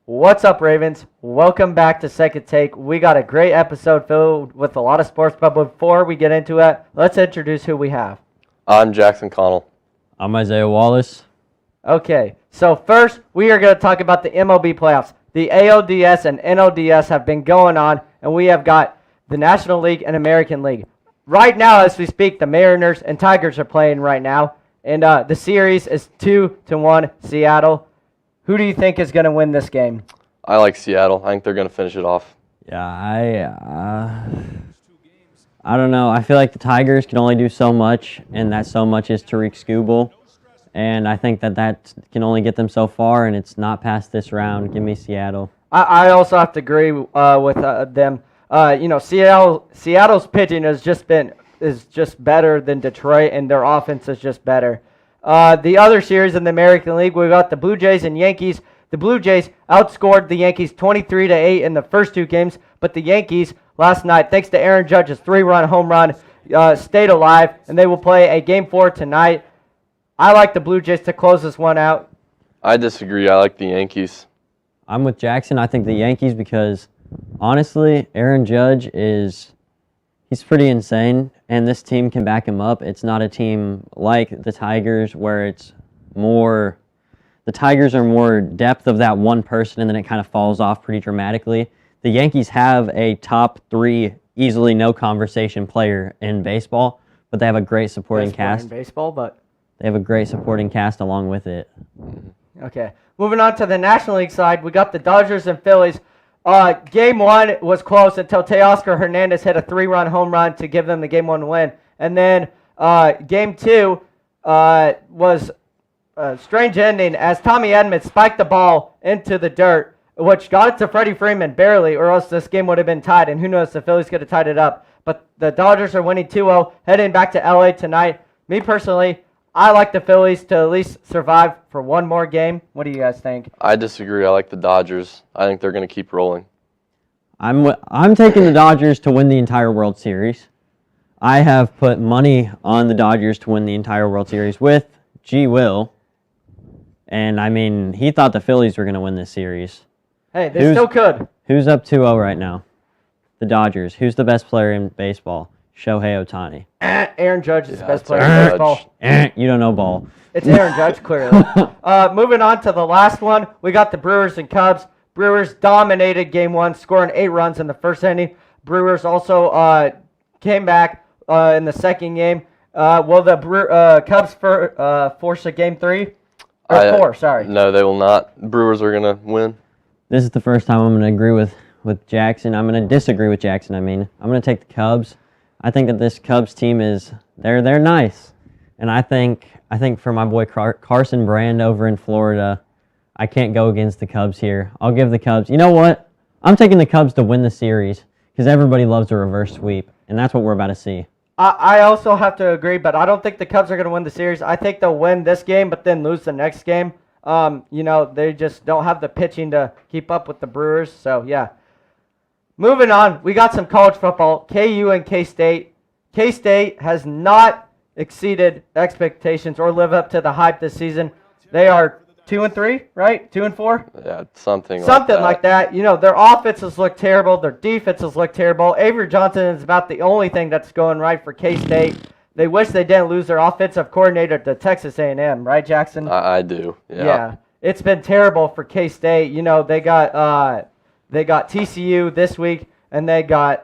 What's up, Ravens? Welcome back to Second Take. We got a great episode filled with a lot of sports, but before we get into it, let's introduce who we have. I'm Jackson Connell. I'm Isaiah Wallace. Okay, so first, we are going to talk about the MLB playoffs. The ALDS and NLDS have been going on, and we have got the National League and American League. Right now, as we speak, the Mariners and Tigers are playing right now, and the series is 2-1 Seattle. Who do you think is going to win this game? I like Seattle. I think they're going to finish it off. Yeah, I don't know. I feel like the Tigers can only do so much, and that so much is Tariq Skubal. And I think that can only get them so far, and it's not past this round. Give me Seattle. I also have to agree with them. Seattle's pitching is just better than Detroit, and their offense is just better. The other series in the American League, we've got the Blue Jays and Yankees. The Blue Jays outscored the Yankees 23-8 in the first two games, but the Yankees last night, thanks to Aaron Judge's 3-run home run, stayed alive, and they will play a Game 4 tonight. I like the Blue Jays to close this one out. I disagree. I like the Yankees. I'm with Jackson. I think the Yankees because, honestly, Aaron Judge he's pretty insane, and this team can back him up. It's not a team like the Tigers where it's more – the Tigers are more depth of that one person, and then it kind of falls off pretty dramatically. The Yankees have a top 3, easily no conversation player in baseball, but they have a great supporting cast. In baseball, but they have a great supporting cast along with it. Okay. Moving on to the National League side, we got the Dodgers and Phillies. Game 1 was close until Teoscar Hernandez hit a 3-run home run to give them the Game 1 win. And then Game 2 was a strange ending as Tommy Edmonds spiked the ball into the dirt, which got it to Freddie Freeman barely, or else this game would have been tied, and who knows, the Phillies could have tied it up. But the Dodgers are winning 2-0, heading back to LA tonight. Me personally, I like the Phillies to at least survive for one more game. What do you guys think? I disagree. I like the Dodgers. I think they're going to keep rolling. I'm taking the Dodgers to win the entire World Series. I have put money on the Dodgers to win the entire World Series with G. Will. And, I mean, he thought the Phillies were going to win this series. Hey, they still could. Who's up 2-0 right now? The Dodgers. Who's the best player in baseball? Shohei Ohtani. Aaron Judge is the best player in baseball. You don't know ball. It's Aaron Judge, clearly. Moving on to the last one, we got the Brewers and Cubs. Brewers dominated Game 1, scoring 8 runs in the first inning. Brewers also came back in the second game. Will the Cubs force a Game 3? Or 4, sorry. No, they will not. Brewers are going to win. This is the first time I'm going to agree with Jackson. I'm going to disagree with Jackson, I'm going to take the Cubs. I think that this Cubs team they're nice. And I think for my boy Carson Brand over in Florida, I can't go against the Cubs here. I'll give the Cubs. You know what? I'm taking the Cubs to win the series because everybody loves a reverse sweep, and that's what we're about to see. I also have to agree, but I don't think the Cubs are going to win the series. I think they'll win this game, but then lose the next game. They just don't have the pitching to keep up with the Brewers, so yeah. Moving on, we got some college football, KU and K-State. K-State has not exceeded expectations or live up to the hype this season. They are 2-3, right? 2-4? Yeah, something like that. You know, their offenses look terrible. Their defenses look terrible. Avery Johnson is about the only thing that's going right for K-State. They wish they didn't lose their offensive coordinator to Texas A&M, right, Jackson? I do, Yeah. It's been terrible for K-State. You know, they got TCU this week, and they got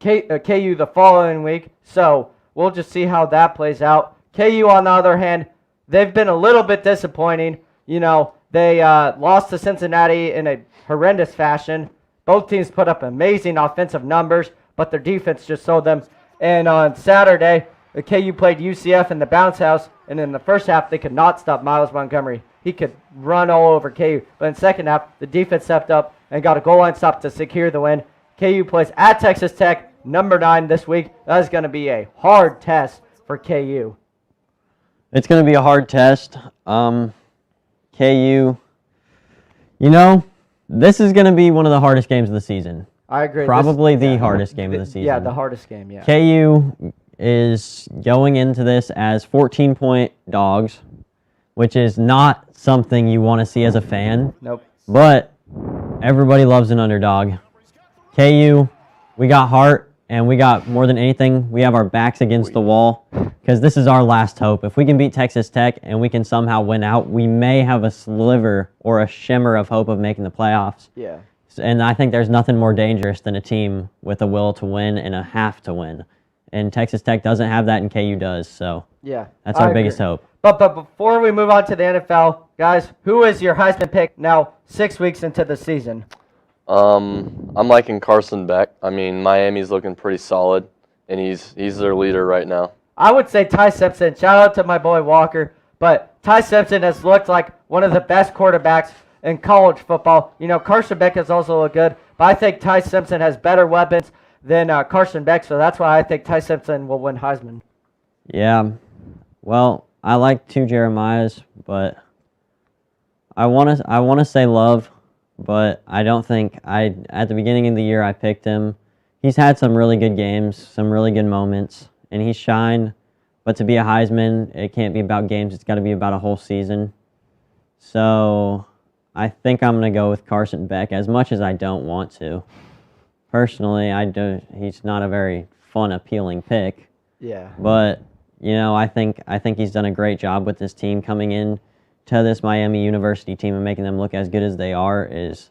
KU the following week. So we'll just see how that plays out. KU, on the other hand, they've been a little bit disappointing. You know, they lost to Cincinnati in a horrendous fashion. Both teams put up amazing offensive numbers, but their defense just sold them. And on Saturday, the KU played UCF in the bounce house, and in the first half, they could not stop Miles Montgomery. He could run all over KU. But in the second half, the defense stepped up and got a goal line stop to secure the win. KU plays at Texas Tech, number 9 this week. That is going to be a hard test for KU. It's going to be a hard test. KU, this is going to be one of the hardest games of the season. I agree. Probably the hardest game of the season. Yeah, the hardest game, yeah. KU is going into this as 14-point dogs, which is not something you want to see as a fan. Nope. But everybody loves an underdog. KU, we got heart, and we got more than anything, we have our backs against the wall because this is our last hope. If we can beat Texas Tech and we can somehow win out, we may have a sliver or a shimmer of hope of making the playoffs. Yeah. And I think there's nothing more dangerous than a team with a will to win and a have to win. And Texas Tech doesn't have that, and KU does. So Yeah. that's our biggest hope. But before we move on to the NFL, guys, who is your Heisman pick now 6 weeks into the season? I'm liking Carson Beck. I mean, Miami's looking pretty solid, and he's their leader right now. I would say Ty Simpson. Shout out to my boy Walker. But Ty Simpson has looked like one of the best quarterbacks in college football. You know, Carson Beck has also looked good, but I think Ty Simpson has better weapons than Carson Beck, so that's why I think Ty Simpson will win Heisman. Yeah. Well, I like two Jeremiahs, but I want to say Love, but I don't think at the beginning of the year I picked him. He's had some really good games, some really good moments, and he's shined. But to be a Heisman, it can't be about games. It's got to be about a whole season. So I think I'm going to go with Carson Beck, as much as I don't want to. Personally, he's not a very fun, appealing pick. Yeah. But, you know, I think he's done a great job with this team coming in to this Miami University team and making them look as good as they are is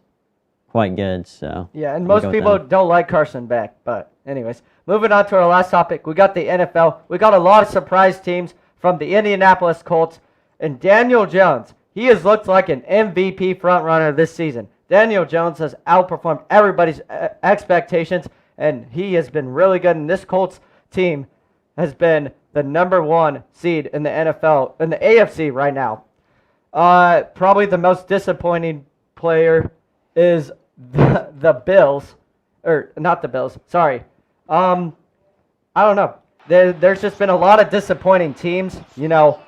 quite good. So yeah, and I'll most go with people them. don't like Carson Beck. But anyways, moving on to our last topic, we got the NFL. We got a lot of surprise teams from the Indianapolis Colts. And Daniel Jones, he has looked like an MVP frontrunner this season. Daniel Jones has outperformed everybody's expectations, and he has been really good. And this Colts team has been the #1 seed in the NFL, in the AFC right now. Probably the most disappointing player is the Bills, or not the Bills. Sorry. I don't know. There's just been a lot of disappointing teams. You know,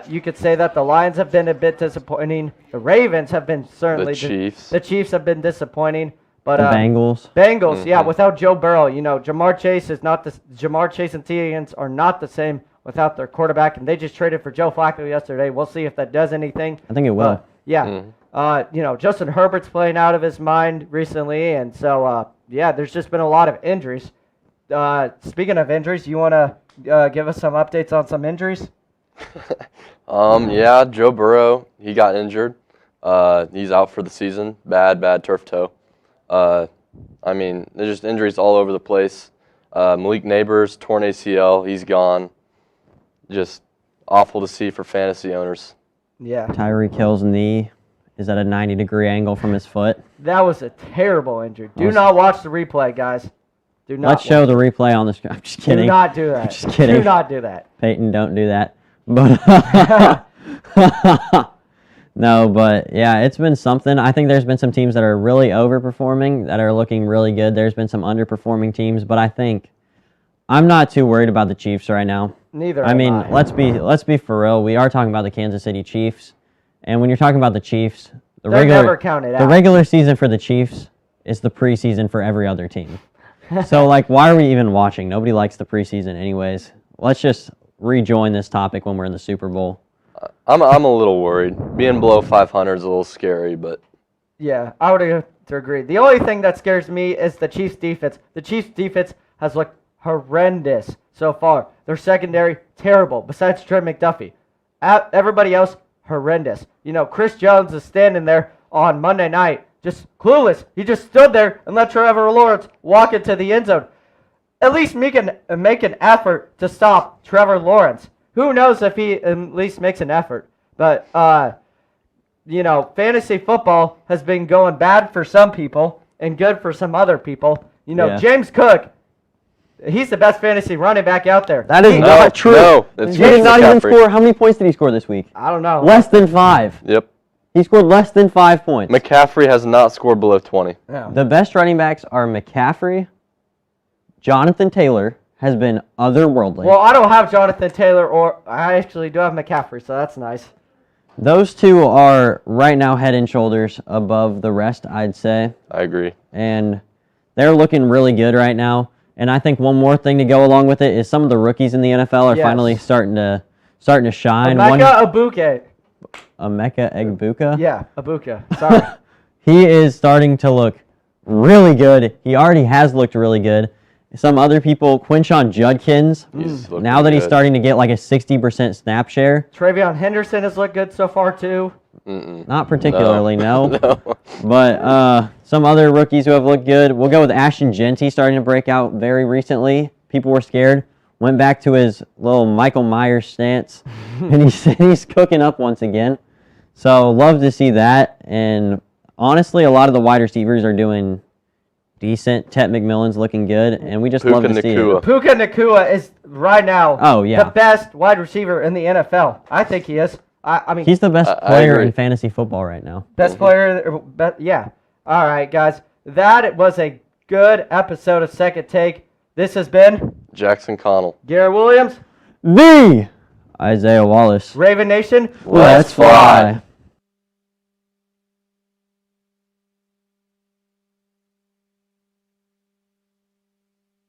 you could say that the Lions have been a bit disappointing. The Ravens have been certainly. The Chiefs. The Chiefs have been disappointing. But The Bengals. Bengals, yeah, without Joe Burrow, you know, Jamar Chase and T. Higgins are not the same without their quarterback, and they just traded for Joe Flacco yesterday. We'll see if that does anything. I think it will. Yeah. You know, Justin Herbert's playing out of his mind recently, and so, yeah, there's just been a lot of injuries. Speaking of injuries, you want to give us some updates on some injuries? Yeah, Joe Burrow, he got injured. He's out for the season. Bad turf toe. I mean, there's just injuries all over the place. Malik Neighbors, torn ACL, he's gone. Just awful to see for fantasy owners. Yeah. Tyreek Hill's knee is at a 90-degree angle from his foot. That was a terrible injury. Do not watch the replay, guys. Do not. Let's show the replay on the screen. I'm just kidding. Do not do that. I'm just kidding. Do not do that. Peyton, don't do that. But no, but yeah, it's been something. I think there's been some teams that are really overperforming, that are looking really good. There's been some underperforming teams, but I think I'm not too worried about the Chiefs right now. Neither. I mean, am I. let's be for real. We are talking about the Kansas City Chiefs, and when you're talking about the Chiefs, They're never counted the out. regular season for the Chiefs is the preseason for every other team. So, like, why are we even watching? Nobody likes the preseason anyways. Let's just rejoin this topic when we're in the Super Bowl. I'm a little worried. Being below 500 is a little scary, but Yeah, I would have to agree. The only thing that scares me is the Chiefs' defense. The Chiefs' defense has looked horrendous so far. Their secondary, terrible, besides Trey McDuffie. Everybody else, horrendous. You know, Chris Jones is standing there on Monday night, just clueless. He just stood there and let Trevor Lawrence walk into the end zone. At least make an effort to stop Trevor Lawrence. Who knows if he at least makes an effort. But, you know, fantasy football has been going bad for some people and good for some other people. You know, Yeah. James Cook, he's the best fantasy running back out there. That is He- not true. No, it's He did not even McCaffrey. score. How many points did he score this week? I don't know. Less than 5. Yep. He scored less than 5 points. McCaffrey has not scored below 20. Yeah. The best running backs are McCaffrey. Jonathan Taylor has been otherworldly. Well, I don't have Jonathan Taylor, or I actually do have McCaffrey, so that's nice. Those two are right now head and shoulders above the rest, I'd say. I agree. And they're looking really good right now. And I think one more thing to go along with it is some of the rookies in the NFL are Yes. finally starting to shine. Emeka Ibuke. Emeka Egbuka. Yeah, Ibuka. Sorry. He is starting to look really good. He already has looked really good. Some other people, Quinshon Judkins, now that he's starting to get like a 60% snap share. Travion Henderson has looked good so far, too. Not particularly, no. But some other rookies who have looked good. We'll go with Ashton Genty starting to break out very recently. People were scared. Went back to his little Michael Myers stance. And he's cooking up once again. So love to see that. And honestly, a lot of the wide receivers are doing decent. Tet McMillan's looking good. And we just love to see it. Puka Nacua is right now the best wide receiver in the NFL. I think he is. I mean, he's the best player in fantasy football right now. Best player, yeah. All right, guys. That was a good episode of Second Take. This has been Jackson Connell, Garrett Williams, the Isaiah Wallace. Raven Nation. Let's fly.